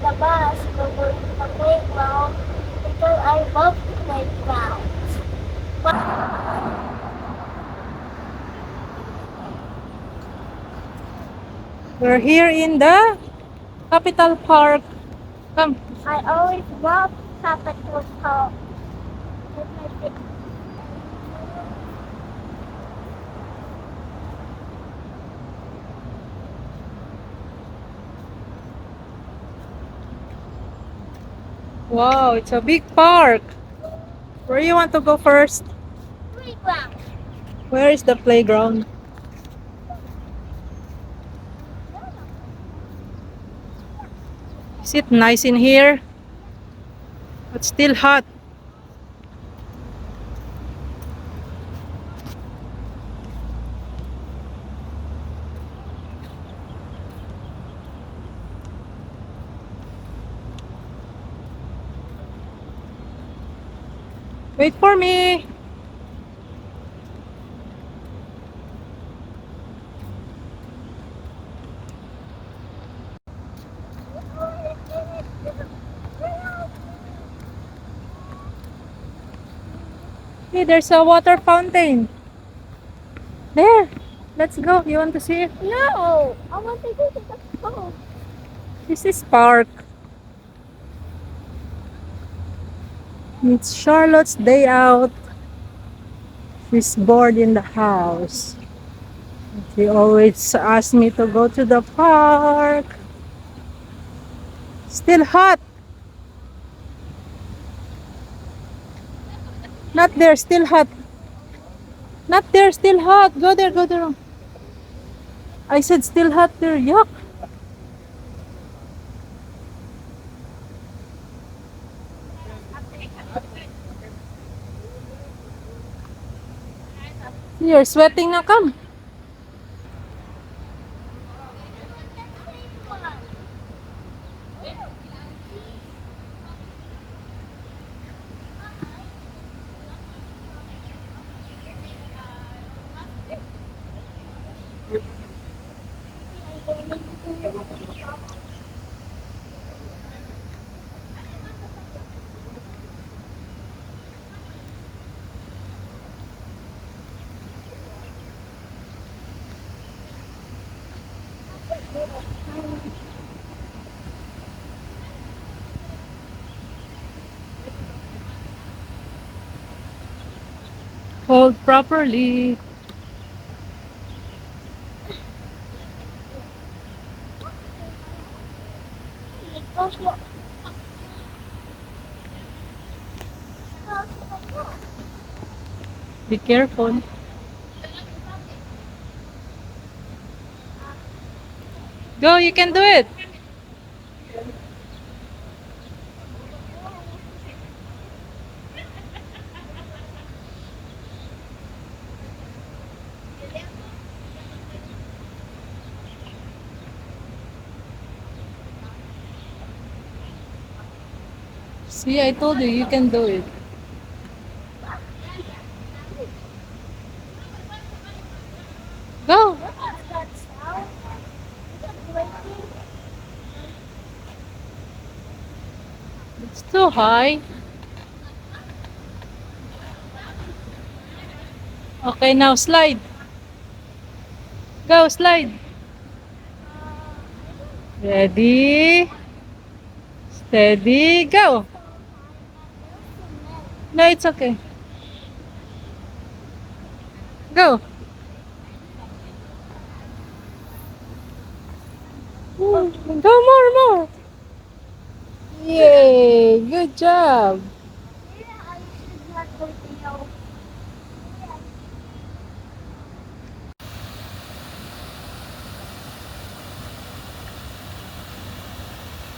the bus going to the playground because I love playgrounds. We're here in the Capital Park. Come. I always love Capital Talk. It's my favorite. Wow, it's a big park. Where you want to go first? Playground. Where is the playground? Is it nice in here? But still hot. Wait for me. Hey, there's a water fountain. There. Let's go. You want to see it? No, I want to go to the school. This is park. It's Charlotte's day out. She's bored in the house. She always asks me to go to the park. Still hot. Not there, still hot. Not there, still hot. Go there, go there. I said still hot there. Yuck. You're sweating na, come. Hold properly. Be careful. Go, you can do it. See, I told you, you can do it. Go. It's too high. Okay, now slide. Go, slide. Ready? Steady, go. No, it's okay. Go. Go more. Yay, good job.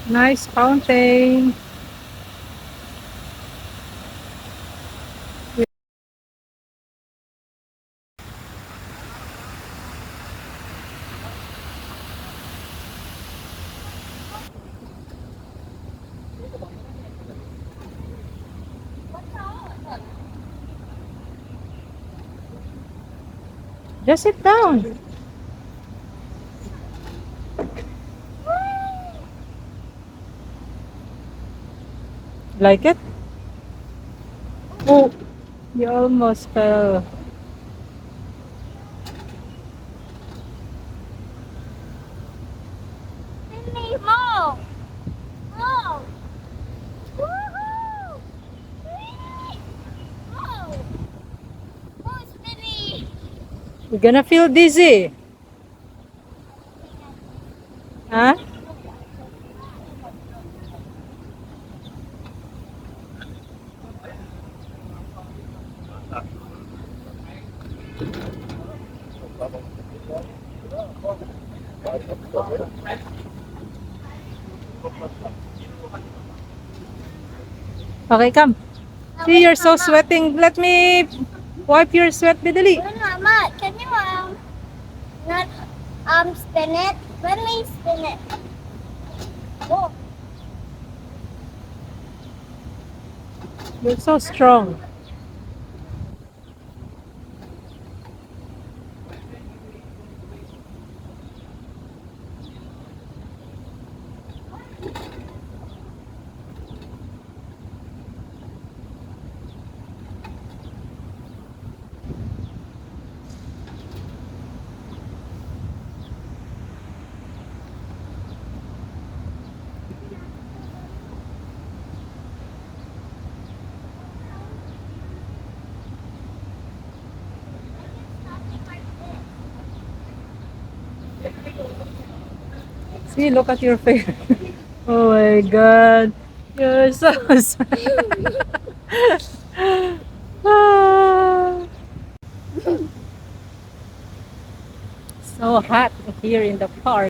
Nice fountain. Just sit down. Like it? Oh, you almost fell. Spinny, move! Move! Woohoo! Spinny! Move! Move, Spinny! You're gonna feel dizzy. Huh? Okay, come. See, you're so sweating. Let me wipe your sweat, Bidali. Wait, Mama, can you not spin it? Let me spin it. Oh, You're so strong. See, look at your face. Oh my God. You're so sad. Ah. So hot here in the park.